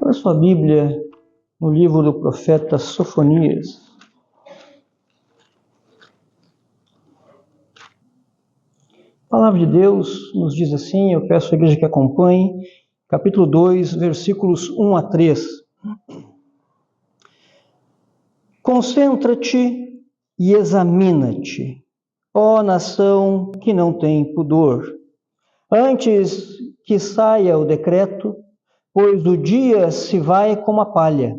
Abra sua Bíblia no livro do profeta Sofonias. A palavra de Deus nos diz assim, eu peço à igreja que acompanhe, capítulo 2, versículos 1 a 3. Concentra-te e examina-te, ó nação que não tem pudor, antes que saia o decreto, pois o dia se vai como a palha,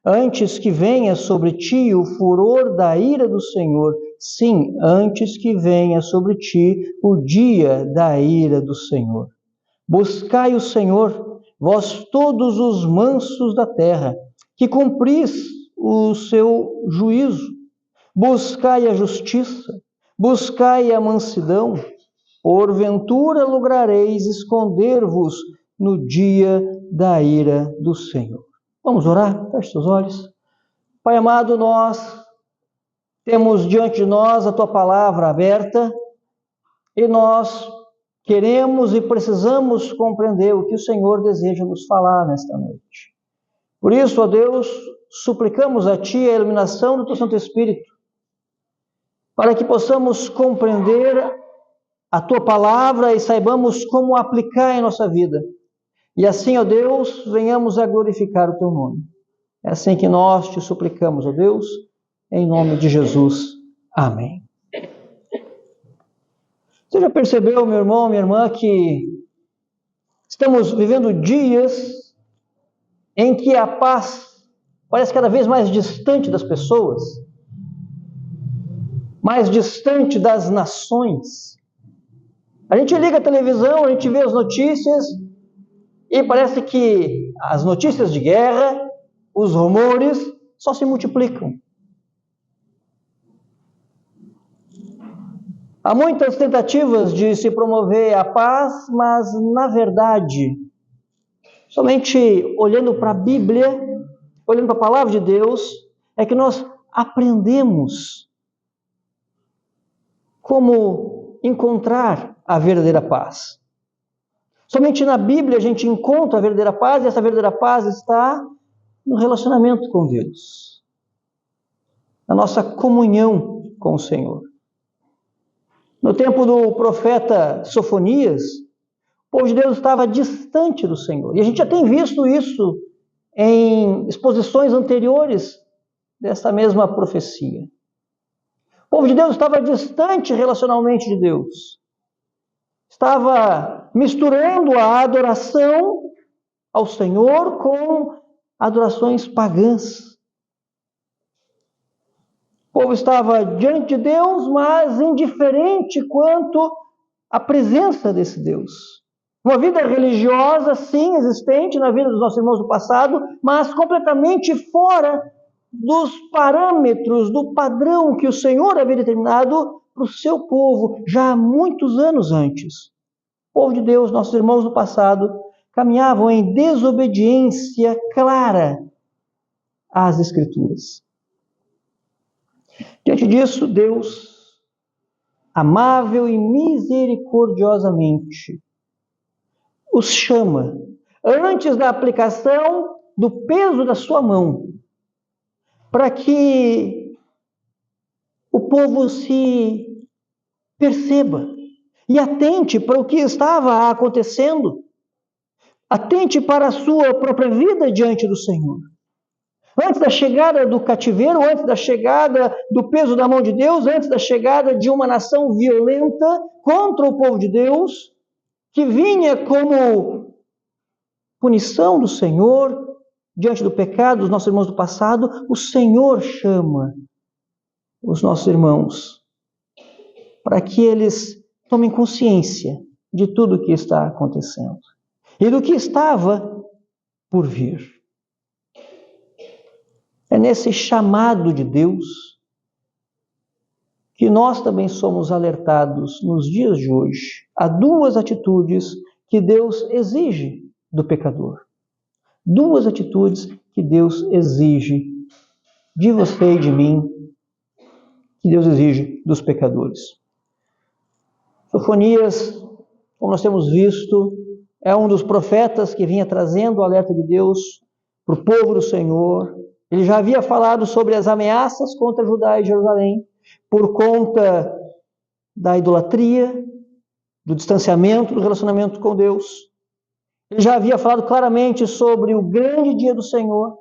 antes que venha sobre ti o furor da ira do Senhor, sim, antes que venha sobre ti o dia da ira do Senhor. Buscai o Senhor, vós todos os mansos da terra, que cumpris o seu juízo. Buscai a justiça, buscai a mansidão, porventura lograreis esconder-vos no dia da ira do Senhor. Vamos orar? Feche seus olhos. Pai amado, nós temos diante de nós a Tua palavra aberta e nós queremos e precisamos compreender o que o Senhor deseja nos falar nesta noite. Por isso, ó Deus, suplicamos a Ti a iluminação do Teu Santo Espírito, para que possamos compreender a Tua palavra e saibamos como aplicar em nossa vida. E assim, ó Deus, venhamos a glorificar o Teu nome. É assim que nós Te suplicamos, ó Deus, em nome de Jesus. Amém. Você já percebeu, meu irmão, minha irmã, que estamos vivendo dias em que a paz parece cada vez mais distante das pessoas, mais distante das nações. A gente liga a televisão, a gente vê as notícias e parece que as notícias de guerra, os rumores, só se multiplicam. Há muitas tentativas de se promover a paz, mas, na verdade, somente olhando para a Bíblia, olhando para a palavra de Deus, é que nós aprendemos como encontrar a verdadeira paz. Somente na Bíblia a gente encontra a verdadeira paz, e essa verdadeira paz está no relacionamento com Deus, na nossa comunhão com o Senhor. No tempo do profeta Sofonias, o povo de Deus estava distante do Senhor. E a gente já tem visto isso em exposições anteriores dessa mesma profecia. O povo de Deus estava distante relacionalmente de Deus. Estava misturando a adoração ao Senhor com adorações pagãs. O povo estava diante de Deus, mas indiferente quanto à presença desse Deus. Uma vida religiosa, sim, existente na vida dos nossos irmãos do passado, mas completamente fora dos parâmetros, do padrão que o Senhor havia determinado para o seu povo já há muitos anos antes. O povo de Deus, nossos irmãos do passado, caminhavam em desobediência clara às Escrituras. Diante disso, Deus, amável e misericordiosamente, os chama, antes da aplicação do peso da sua mão, para que o povo se perceba e atente para o que estava acontecendo, atente para a sua própria vida diante do Senhor. Antes da chegada do cativeiro, antes da chegada do peso da mão de Deus, antes da chegada de uma nação violenta contra o povo de Deus, que vinha como punição do Senhor diante do pecado dos nossos irmãos do passado, o Senhor chama os nossos irmãos para que eles tomem consciência de tudo o que está acontecendo e do que estava por vir. É nesse chamado de Deus que nós também somos alertados nos dias de hoje. Há duas atitudes que Deus exige do pecador. Duas atitudes que Deus exige de você e de mim, que Deus exige dos pecadores. Sofonias, como nós temos visto, é um dos profetas que vinha trazendo o alerta de Deus para o povo do Senhor. Ele já havia falado sobre as ameaças contra Judá e Jerusalém, por conta da idolatria, do distanciamento do relacionamento com Deus. Ele já havia falado claramente sobre o grande dia do Senhor,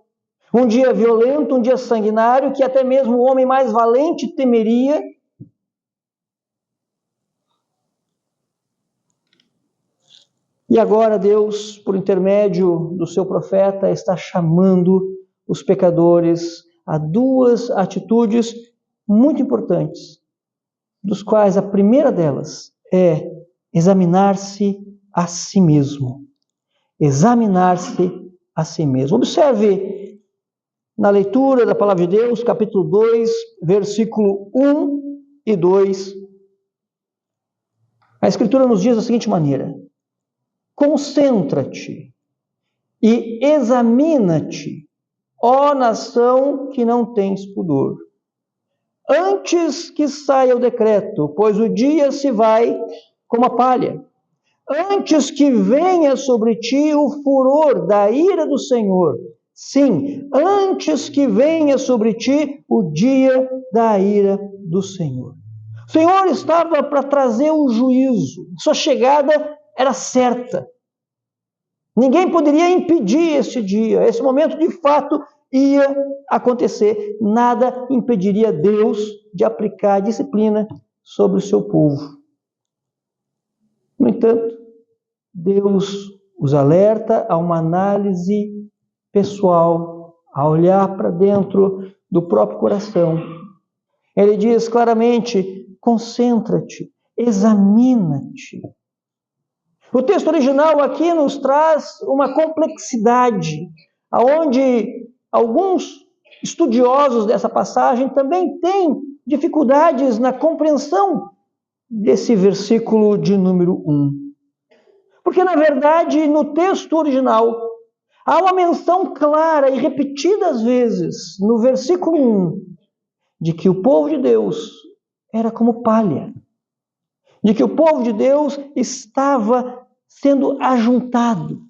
um dia violento, um dia sanguinário, que até mesmo o homem mais valente temeria. E agora Deus, por intermédio do seu profeta, está chamando os pecadores a duas atitudes muito importantes, dos quais a primeira delas é examinar-se a si mesmo. Examinar-se a si mesmo. Observe na leitura da palavra de Deus, capítulo 2, versículo 1 e 2. A Escritura nos diz da seguinte maneira: concentra-te e examina-te, ó nação que não tens pudor, antes que saia o decreto, pois o dia se vai como a palha, antes que venha sobre ti o furor da ira do Senhor. Sim, antes que venha sobre ti o dia da ira do Senhor. O Senhor estava para trazer o juízo. Sua chegada era certa. Ninguém poderia impedir este dia. Esse momento, de fato, ia acontecer. Nada impediria Deus de aplicar disciplina sobre o seu povo. No entanto, Deus os alerta a uma análise pessoal, a olhar para dentro do próprio coração. Ele diz claramente: concentra-te, examina-te. O texto original aqui nos traz uma complexidade, aonde alguns estudiosos dessa passagem também têm dificuldades na compreensão desse versículo de número 1. Porque, na verdade, no texto original, há uma menção clara e repetidas vezes, no versículo 1, de que o povo de Deus era como palha, de que o povo de Deus estava sendo ajuntado,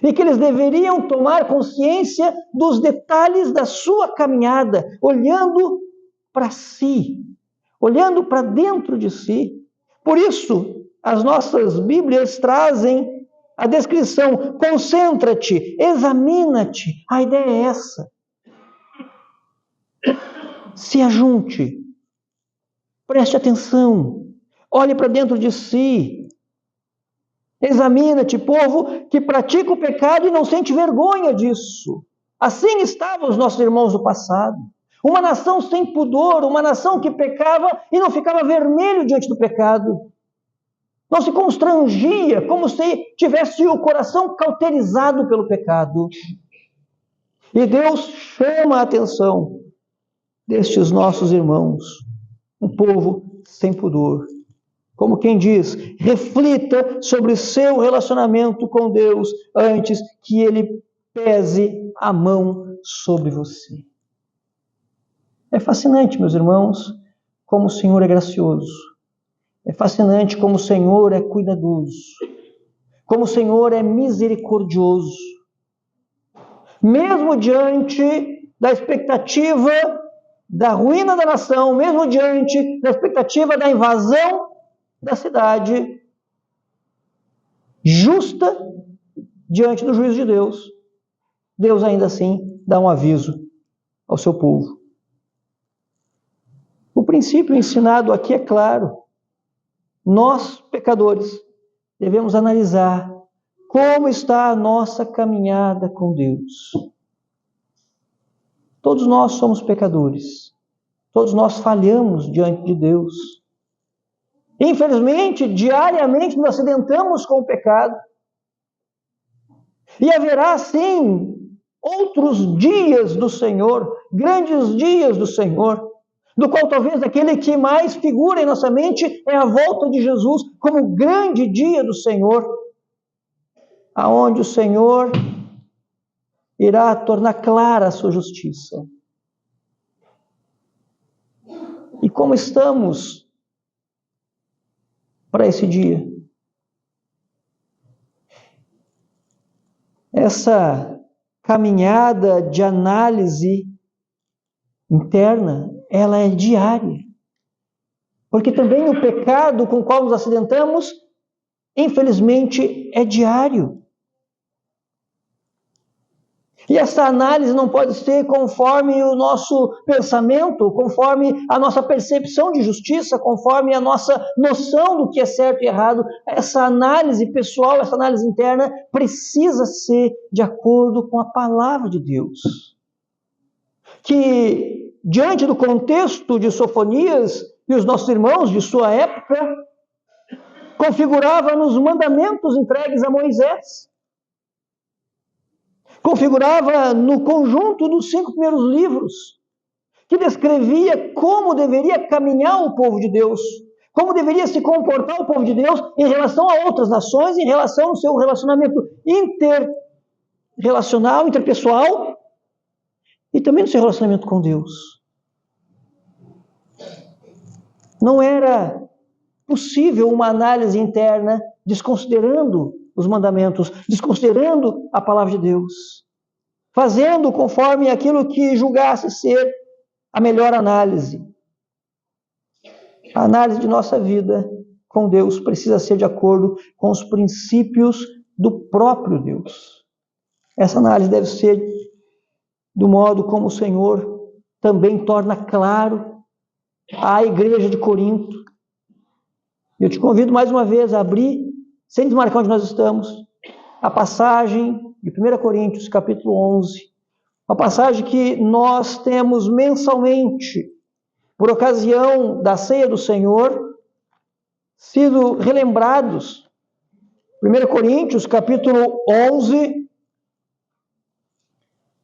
e que eles deveriam tomar consciência dos detalhes da sua caminhada, olhando para si, olhando para dentro de si. Por isso, as nossas Bíblias trazem a descrição: concentra-te, examina-te. A ideia é essa. Se ajunte, preste atenção, olhe para dentro de si. Examina-te, povo que pratica o pecado e não sente vergonha disso. Assim estavam os nossos irmãos do passado. Uma nação sem pudor, uma nação que pecava e não ficava vermelho diante do pecado. Não se constrangia, como se tivesse o coração cauterizado pelo pecado. E Deus chama a atenção destes nossos irmãos, um povo sem pudor. Como quem diz, reflita sobre o seu relacionamento com Deus antes que ele pese a mão sobre você. É fascinante, meus irmãos, como o Senhor é gracioso. É fascinante como o Senhor é cuidadoso. Como o Senhor é misericordioso. Mesmo diante da expectativa da ruína da nação, mesmo diante da expectativa da invasão da cidade, justa diante do juízo de Deus, Deus ainda assim dá um aviso ao seu povo. O princípio ensinado aqui é claro. Nós, pecadores, devemos analisar como está a nossa caminhada com Deus. Todos nós somos pecadores. Todos nós falhamos diante de Deus. Infelizmente, diariamente nos acidentamos com o pecado. E haverá, sim, outros dias do Senhor, grandes dias do Senhor, do qual talvez aquele que mais figura em nossa mente é a volta de Jesus como o grande dia do Senhor, aonde o Senhor irá tornar clara a sua justiça. E como estamos para esse dia? Essa caminhada de análise interna, ela é diária. Porque também o pecado com o qual nos acidentamos, infelizmente, é diário. E essa análise não pode ser conforme o nosso pensamento, conforme a nossa percepção de justiça, conforme a nossa noção do que é certo e errado. Essa análise pessoal, essa análise interna, precisa ser de acordo com a palavra de Deus. Que, diante do contexto de Sofonias e os nossos irmãos de sua época, configurava nos mandamentos entregues a Moisés. Configurava no conjunto dos 5 primeiros livros, que descrevia como deveria caminhar o povo de Deus, como deveria se comportar o povo de Deus em relação a outras nações, em relação ao seu relacionamento interrelacional, interpessoal, e também no seu relacionamento com Deus. Não era possível uma análise interna desconsiderando os mandamentos, desconsiderando a palavra de Deus, fazendo conforme aquilo que julgasse ser a melhor análise. A análise de nossa vida com Deus precisa ser de acordo com os princípios do próprio Deus. Essa análise deve ser do modo como o Senhor também torna claro à igreja de Corinto. Eu te convido mais uma vez a abrir, sem desmarcar onde nós estamos, a passagem de 1 Coríntios, capítulo 11, uma passagem que nós temos mensalmente, por ocasião da ceia do Senhor, sido relembrados. 1 Coríntios, capítulo 11,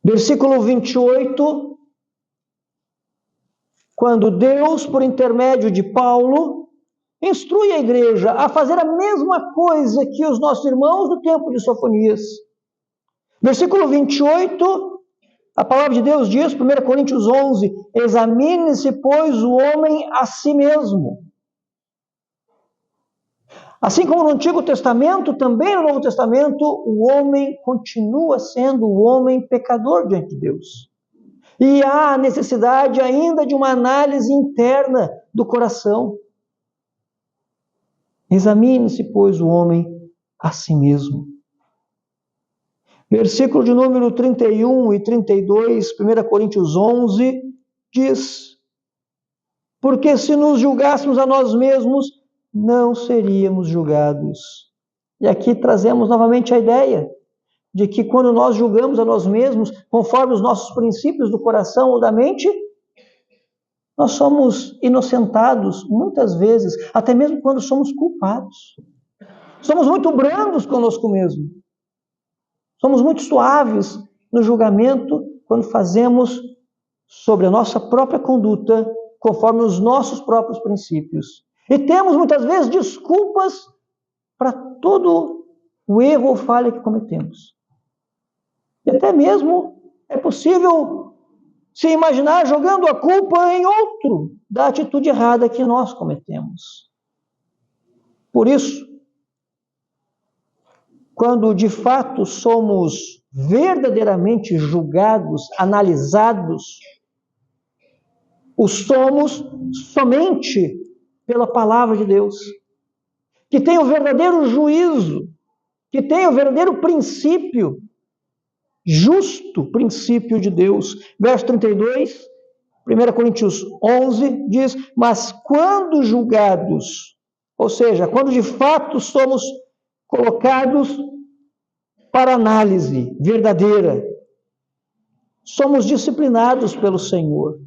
versículo 28, quando Deus, por intermédio de Paulo, instrui a igreja a fazer a mesma coisa que os nossos irmãos do tempo de Sofonias. Versículo 28, a palavra de Deus diz, 1 Coríntios 11, examine-se, pois, o homem a si mesmo. Assim como no Antigo Testamento, também no Novo Testamento, o homem continua sendo o homem pecador diante de Deus. E há necessidade ainda de uma análise interna do coração. Examine-se, pois, o homem a si mesmo. Versículo de número 31 e 32, 1 Coríntios 11, diz: porque se nos julgássemos a nós mesmos, não seríamos julgados. E aqui trazemos novamente a ideia de que quando nós julgamos a nós mesmos, conforme os nossos princípios do coração ou da mente, nós somos inocentados muitas vezes, até mesmo quando somos culpados. Somos muito brandos conosco mesmo. Somos muito suaves no julgamento quando fazemos sobre a nossa própria conduta, conforme os nossos próprios princípios. E temos muitas vezes desculpas para todo o erro ou falha que cometemos. E até mesmo é possível se imaginar jogando a culpa em outro da atitude errada que nós cometemos. Por isso, quando de fato somos verdadeiramente julgados, analisados, o somos somente pela palavra de Deus, que tem o verdadeiro juízo, que tem o verdadeiro princípio, justo princípio de Deus. Verso 32, 1 Coríntios 11, diz: mas quando julgados, ou seja, quando de fato somos colocados para análise verdadeira, somos disciplinados pelo Senhor.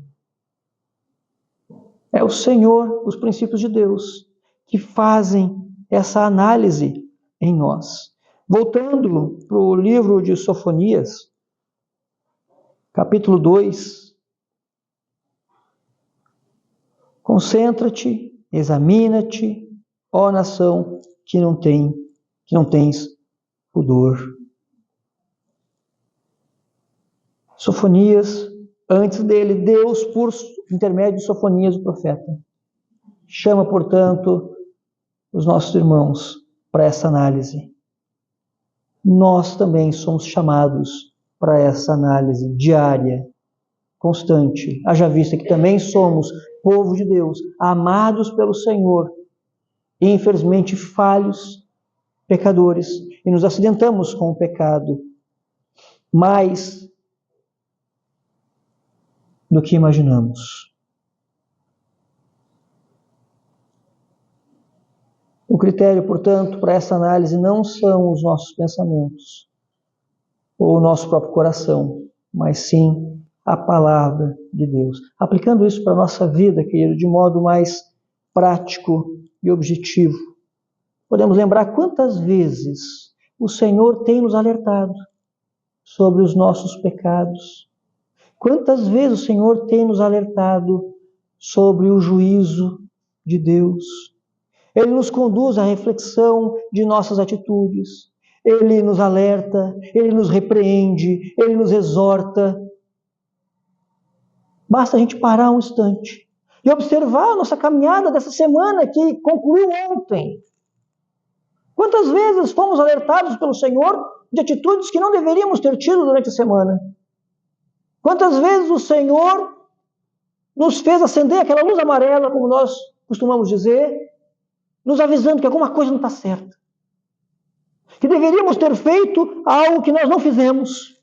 É o Senhor, os princípios de Deus, que fazem essa análise em nós. Voltando para o livro de Sofonias, capítulo 2, concentra-te, examina-te, ó nação que não tens pudor. Sofonias, antes dele, Deus, por intermédio de Sofonias, o profeta, chama, portanto, os nossos irmãos para essa análise. Nós também somos chamados para essa análise diária, constante, haja vista que também somos povo de Deus, amados pelo Senhor, e infelizmente falhos, pecadores, e nos acidentamos com o pecado mais do que imaginamos. O critério, portanto, para essa análise não são os nossos pensamentos ou o nosso próprio coração, mas sim a palavra de Deus. Aplicando isso para a nossa vida, querido, de modo mais prático e objetivo, podemos lembrar quantas vezes o Senhor tem nos alertado sobre os nossos pecados. Quantas vezes o Senhor tem nos alertado sobre o juízo de Deus. Ele nos conduz à reflexão de nossas atitudes. Ele nos alerta, Ele nos repreende, Ele nos exorta. Basta a gente parar um instante e observar a nossa caminhada dessa semana que concluiu ontem. Quantas vezes fomos alertados pelo Senhor de atitudes que não deveríamos ter tido durante a semana? Quantas vezes o Senhor nos fez acender aquela luz amarela, como nós costumamos dizer, nos avisando que alguma coisa não está certa. Que deveríamos ter feito algo que nós não fizemos.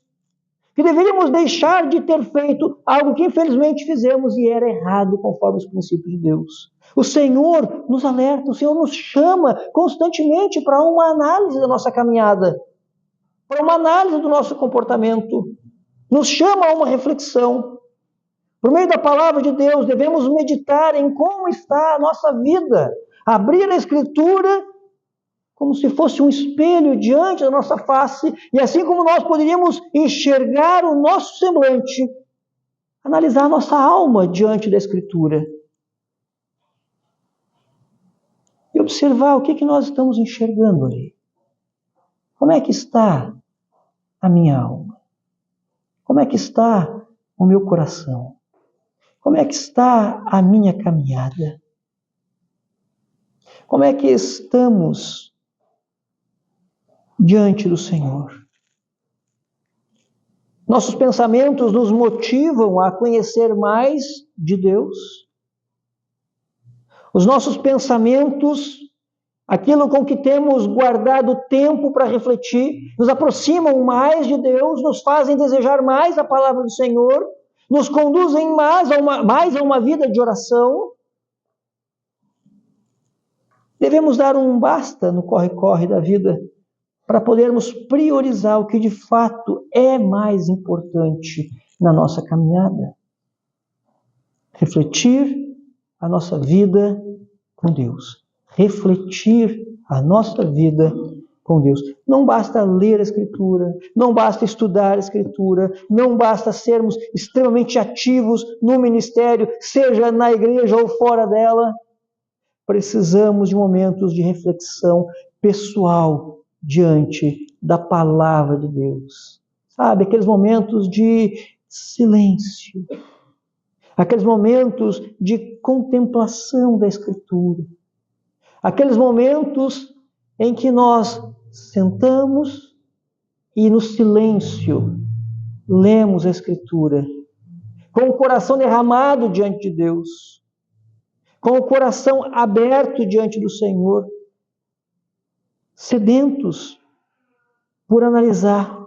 Que deveríamos deixar de ter feito algo que infelizmente fizemos e era errado conforme os princípios de Deus. O Senhor nos alerta, o Senhor nos chama constantemente para uma análise da nossa caminhada, para uma análise do nosso comportamento. Nos chama a uma reflexão. Por meio da palavra de Deus, devemos meditar em como está a nossa vida. Abrir a Escritura como se fosse um espelho diante da nossa face, e assim como nós poderíamos enxergar o nosso semblante, analisar a nossa alma diante da Escritura. E observar o que nós estamos enxergando ali. Como é que está a minha alma? Como é que está o meu coração? Como é que está a minha caminhada? Como é que estamos diante do Senhor? Nossos pensamentos nos motivam a conhecer mais de Deus? Os nossos pensamentos, aquilo com que temos guardado tempo para refletir, nos aproximam mais de Deus, nos fazem desejar mais a palavra do Senhor, nos conduzem mais a uma vida de oração? Devemos dar um basta no corre-corre da vida para podermos priorizar o que de fato é mais importante na nossa caminhada. Refletir a nossa vida com Deus. Refletir a nossa vida com Deus. Não basta ler a Escritura, não basta estudar a Escritura, não basta sermos extremamente ativos no ministério, seja na igreja ou fora dela. Precisamos de momentos de reflexão pessoal diante da palavra de Deus. Sabe, aqueles momentos de silêncio, aqueles momentos de contemplação da Escritura, aqueles momentos em que nós sentamos e no silêncio lemos a Escritura, com o coração derramado diante de Deus, com o coração aberto diante do Senhor, sedentos por analisar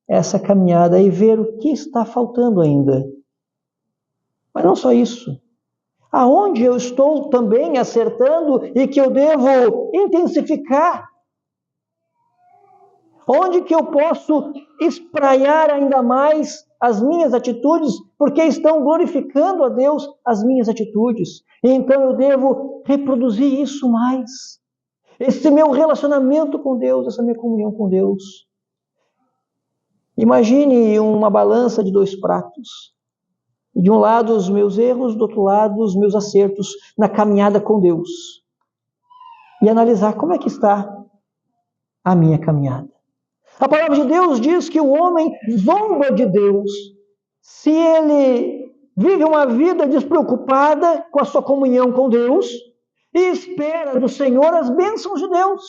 essa caminhada e ver o que está faltando ainda. Mas não só isso. Aonde eu estou também acertando e que eu devo intensificar? Onde que eu posso espraiar ainda mais as minhas atitudes, porque estão glorificando a Deus as minhas atitudes? E então eu devo reproduzir isso mais. Esse meu relacionamento com Deus, essa minha comunhão com Deus. Imagine uma balança de 2 pratos. De um lado os meus erros, do outro lado os meus acertos na caminhada com Deus. E analisar como é que está a minha caminhada. A palavra de Deus diz que o homem zomba de Deus se ele vive uma vida despreocupada com a sua comunhão com Deus e espera do Senhor as bênçãos de Deus.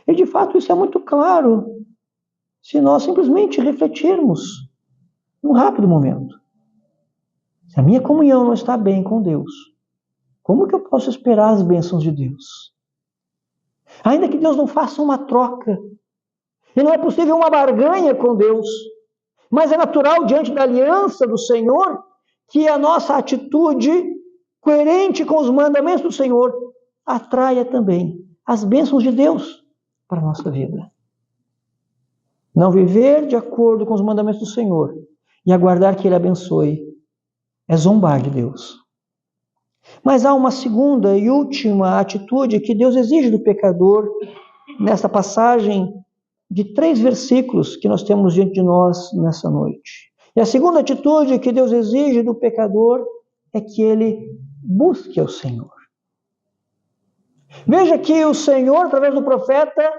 E de fato isso é muito claro. se nós simplesmente refletirmos num rápido momento. Se a minha comunhão não está bem com Deus, como que eu posso esperar as bênçãos de Deus? Ainda que Deus não faça uma troca, e não é possível uma barganha com Deus, mas é natural diante da aliança do Senhor que a nossa atitude, coerente com os mandamentos do Senhor, atraia também as bênçãos de Deus para a nossa vida. Não viver de acordo com os mandamentos do Senhor e aguardar que Ele abençoe é zombar de Deus. Mas há uma segunda e última atitude que Deus exige do pecador nesta passagem de 3 versículos que nós temos diante de nós nessa noite. E a segunda atitude que Deus exige do pecador é que ele busque ao Senhor. Veja que o Senhor, através do profeta,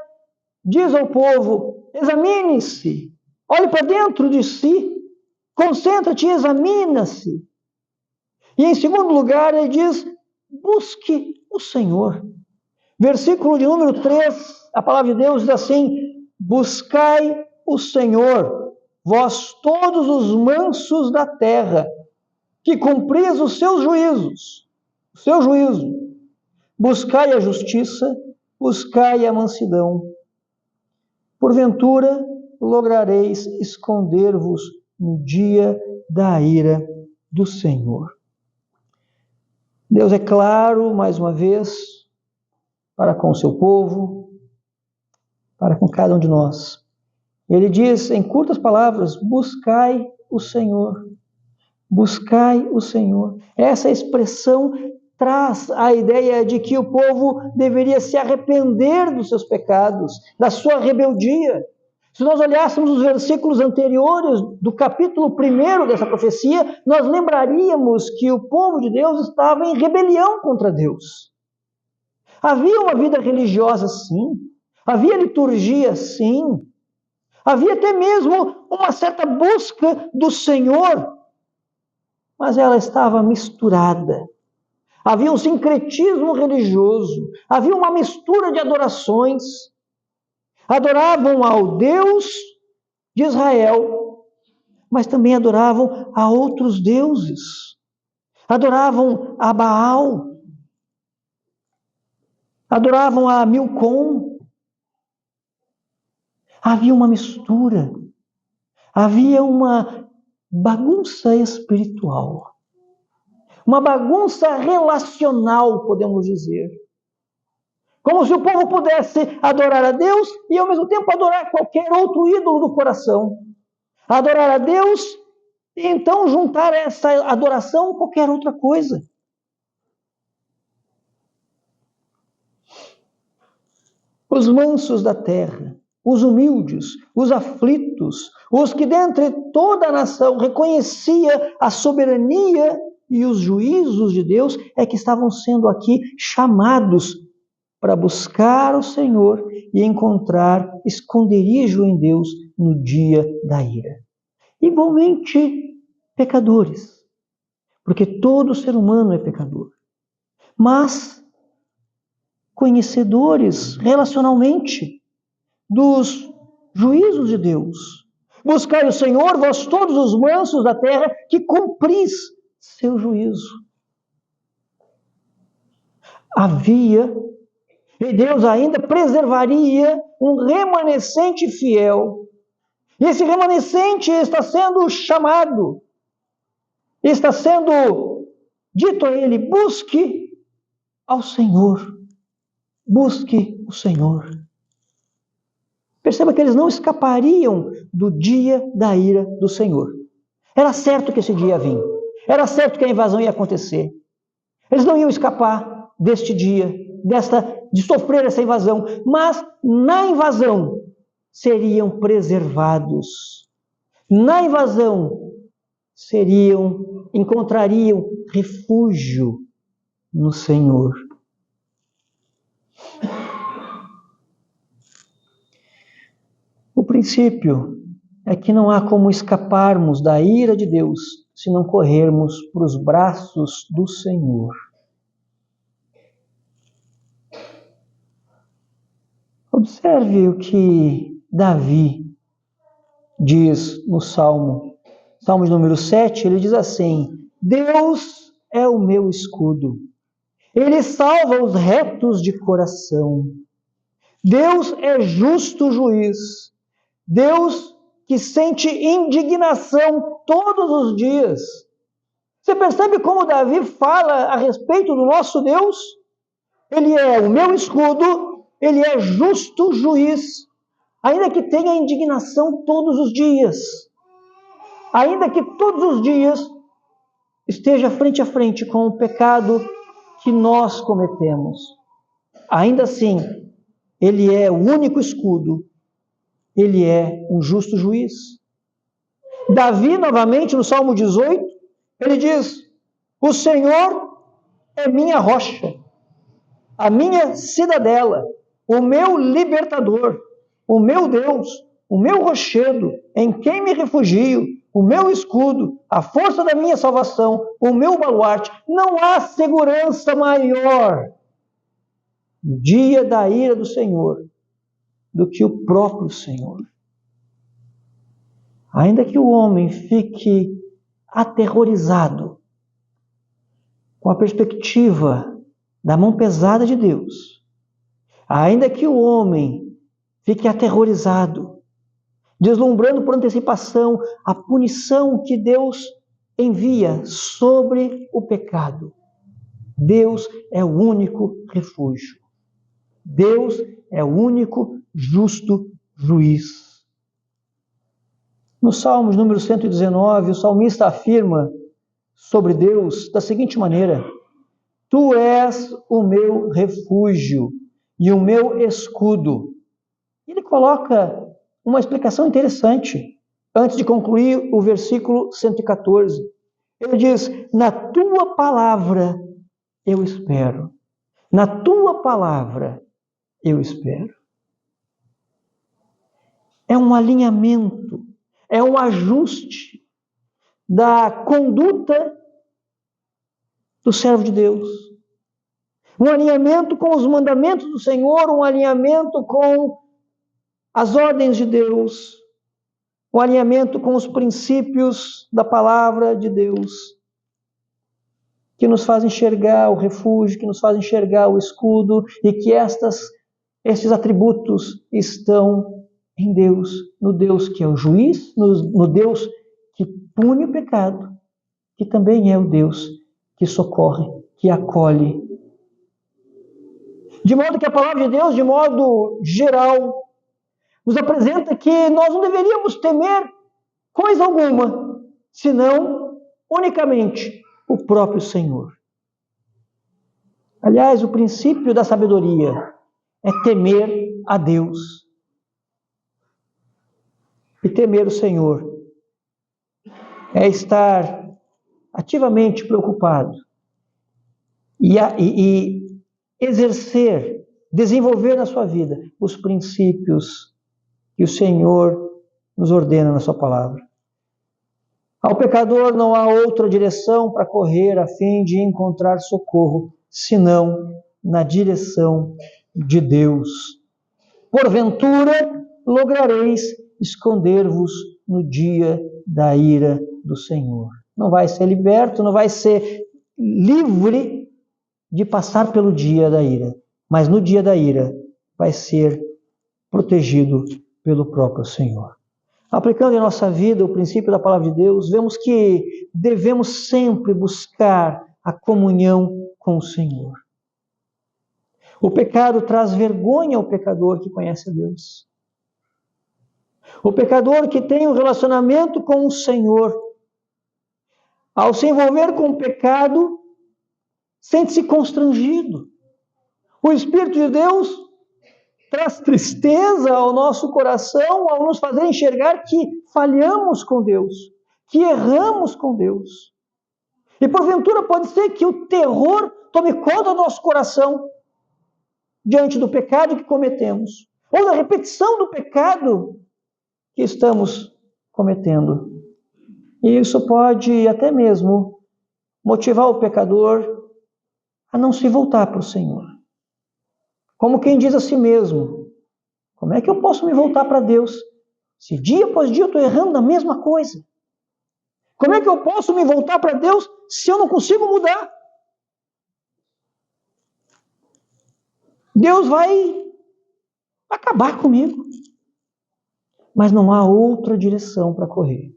diz ao povo: examine-se, olhe para dentro de si, concentra-te e examina-se. E em segundo lugar, ele diz: busque o Senhor. Versículo de número 3, a palavra de Deus diz assim: buscai o Senhor, vós todos os mansos da terra, que cumpris os seus juízos, o seu juízo. Buscai a justiça, buscai a mansidão. Porventura, lograreis esconder-vos no dia da ira do Senhor. Deus é claro, mais uma vez, para com o seu povo, para com cada um de nós. Ele diz, em curtas palavras: buscai o Senhor. Buscai o Senhor. Essa expressão traz a ideia de que o povo deveria se arrepender dos seus pecados, da sua rebeldia. Se nós olhássemos os versículos anteriores do capítulo 1 dessa profecia, nós lembraríamos que o povo de Deus estava em rebelião contra Deus. Havia uma vida religiosa, sim. Havia liturgia, sim. Havia até mesmo uma certa busca do Senhor, mas ela estava misturada. Havia um sincretismo religioso, havia uma mistura de adorações. Adoravam ao Deus de Israel, mas também adoravam a outros deuses. Adoravam a Baal, adoravam a Milcom. Havia uma mistura, havia uma bagunça espiritual, uma bagunça relacional, podemos dizer. Como se o povo pudesse adorar a Deus e ao mesmo tempo adorar qualquer outro ídolo do coração. Adorar a Deus e então juntar essa adoração a qualquer outra coisa. Os mansos da terra, os humildes, os aflitos, os que dentre toda a nação reconhecia a soberania e os juízos de Deus, é que estavam sendo aqui chamados para buscar o Senhor e encontrar esconderijo em Deus no dia da ira. Igualmente, pecadores, porque todo ser humano é pecador, mas conhecedores relacionalmente dos juízos de Deus. Buscai o Senhor, vós todos os mansos da terra, que cumpris seu juízo. Havia, e Deus ainda preservaria um remanescente fiel. E esse remanescente está sendo chamado, está sendo dito a ele: busque ao Senhor. Busque o Senhor. Perceba que eles não escapariam do dia da ira do Senhor. Era certo que esse dia vinha. Era certo que a invasão ia acontecer. Eles não iam escapar deste dia, de sofrer essa invasão. Mas na invasão seriam preservados. Na invasão encontrariam refúgio no Senhor. O princípio é que não há como escaparmos da ira de Deus se não corrermos para os braços do Senhor. Observe o que Davi diz no Salmo de número 7, ele diz assim: Deus é o meu escudo, Ele salva os retos de coração. Deus é justo juiz, Deus que sente indignação todos os dias. Você percebe como Davi fala a respeito do nosso Deus? Ele é o meu escudo, Ele é justo juiz, ainda que tenha indignação todos os dias, ainda que todos os dias esteja frente a frente com o pecado que nós cometemos. Ainda assim, Ele é o único escudo, Ele é um justo juiz. Davi, novamente, no Salmo 18, ele diz: o Senhor é minha rocha, a minha cidadela, o meu libertador, o meu Deus, o meu rochedo, em quem me refugio, o meu escudo, a força da minha salvação, o meu baluarte. Não há segurança maior no dia da ira do Senhor do que o próprio Senhor. Ainda que o homem fique aterrorizado com a perspectiva da mão pesada de Deus, ainda que o homem fique aterrorizado, deslumbrando por antecipação a punição que Deus envia sobre o pecado, Deus é o único refúgio. Deus é o único justo juiz. No Salmos número 119, o salmista afirma sobre Deus da seguinte maneira: Tu és o meu refúgio e o meu escudo. Ele coloca uma explicação interessante antes de concluir o versículo 114. Ele diz: na tua palavra eu espero. Na tua palavra eu espero. É um alinhamento, é um ajuste da conduta do servo de Deus. Um alinhamento com os mandamentos do Senhor, um alinhamento com as ordens de Deus, um alinhamento com os princípios da palavra de Deus, que nos faz enxergar o refúgio, que nos faz enxergar o escudo, e que estes atributos estão em Deus, no Deus que é o juiz, no Deus que pune o pecado, que também é o Deus que socorre, que acolhe. De modo que a palavra de Deus, de modo geral, nos apresenta que nós não deveríamos temer coisa alguma, senão unicamente o próprio Senhor. Aliás, o princípio da sabedoria é temer a Deus. E temer o Senhor é estar ativamente preocupado e exercer, desenvolver na sua vida os princípios que o Senhor nos ordena na sua palavra. Ao pecador não há outra direção para correr a fim de encontrar socorro, senão na direção de Deus. Porventura lograreis esconder-vos no dia da ira do Senhor. Não vai ser liberto, não vai ser livre de passar pelo dia da ira, mas no dia da ira vai ser protegido pelo próprio Senhor. Aplicando em nossa vida o princípio da palavra de Deus, vemos que devemos sempre buscar a comunhão com o Senhor. O pecado traz vergonha ao pecador que conhece a Deus. O pecador que tem um relacionamento com o Senhor, ao se envolver com o pecado, sente-se constrangido. O Espírito de Deus traz tristeza ao nosso coração ao nos fazer enxergar que falhamos com Deus, que erramos com Deus. E porventura pode ser que o terror tome conta do nosso coração diante do pecado que cometemos, ou da repetição do pecado que estamos cometendo. E isso pode até mesmo motivar o pecador a não se voltar para o Senhor. Como quem diz a si mesmo: como é que eu posso me voltar para Deus Se dia após dia eu estou errando na mesma coisa, como é que eu posso me voltar para Deus se eu não consigo mudar? Deus vai acabar comigo. Mas não há outra direção para correr.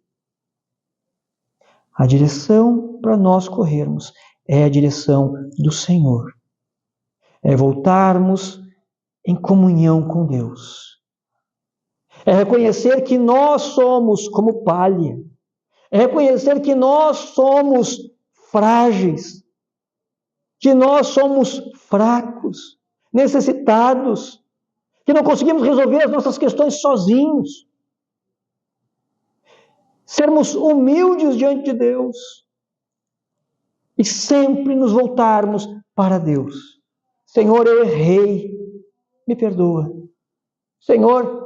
A direção para nós corrermos é a direção do Senhor. É voltarmos em comunhão com Deus. É reconhecer que nós somos como palha. É reconhecer que nós somos frágeis. Que nós somos fracos, necessitados. Que não conseguimos resolver as nossas questões sozinhos. Sermos humildes diante de Deus. E sempre nos voltarmos para Deus. Senhor, eu errei. Me perdoa. Senhor,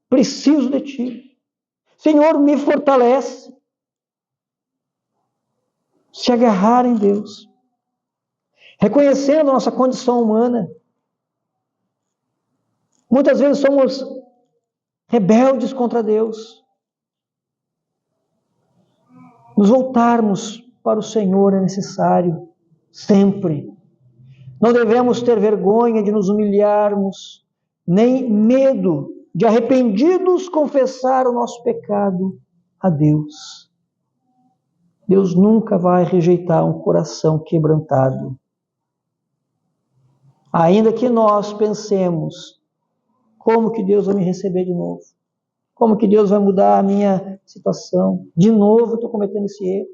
preciso de Ti. Senhor, me fortalece. Se agarrar em Deus. Reconhecendo a nossa condição humana. Muitas vezes somos rebeldes contra Deus. Nos voltarmos para o Senhor é necessário. Sempre. Não devemos ter vergonha de nos humilharmos, nem medo de arrependidos confessar o nosso pecado a Deus. Deus nunca vai rejeitar um coração quebrantado. Ainda que nós pensemos, como que Deus vai me receber de novo? Como que Deus vai mudar a minha situação? De novo eu estou cometendo esse erro.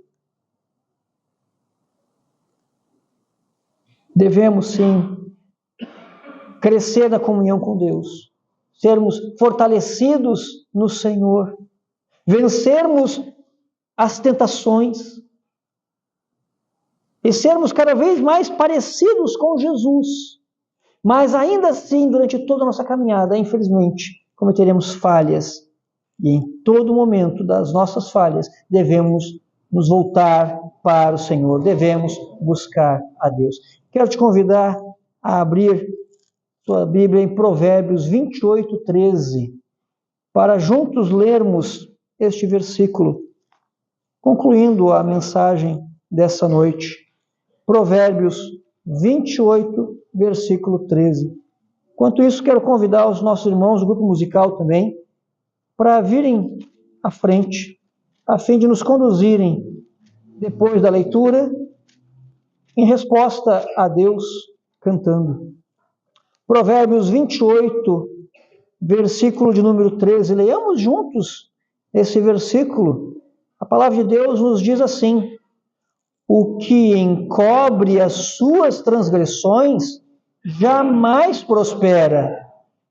Devemos sim crescer na comunhão com Deus, sermos fortalecidos no Senhor, vencermos as tentações e sermos cada vez mais parecidos com Jesus. Mas ainda assim, durante toda a nossa caminhada, infelizmente, cometeremos falhas. E em todo momento das nossas falhas, devemos nos voltar para o Senhor, devemos buscar a Deus. Quero te convidar a abrir sua Bíblia em Provérbios 28, 13, para juntos lermos este versículo, concluindo a mensagem dessa noite. Provérbios 28, versículo 13. Enquanto isso, quero convidar os nossos irmãos do grupo musical também, para virem à frente, a fim de nos conduzirem, depois da leitura, em resposta a Deus, cantando. Provérbios 28, versículo de número 13. Leiamos juntos esse versículo. A palavra de Deus nos diz assim: o que encobre as suas transgressões jamais prospera,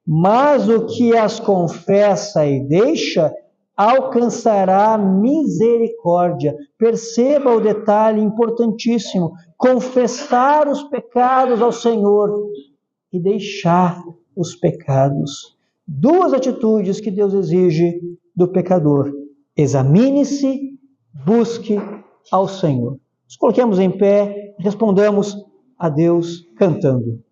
mas o que as confessa e deixa alcançará misericórdia. Perceba o detalhe importantíssimo: confessar os pecados ao Senhor e deixar os pecados. Duas atitudes que Deus exige do pecador: examine-se, busque ao Senhor. Nos coloquemos em pé, respondamos a Deus cantando.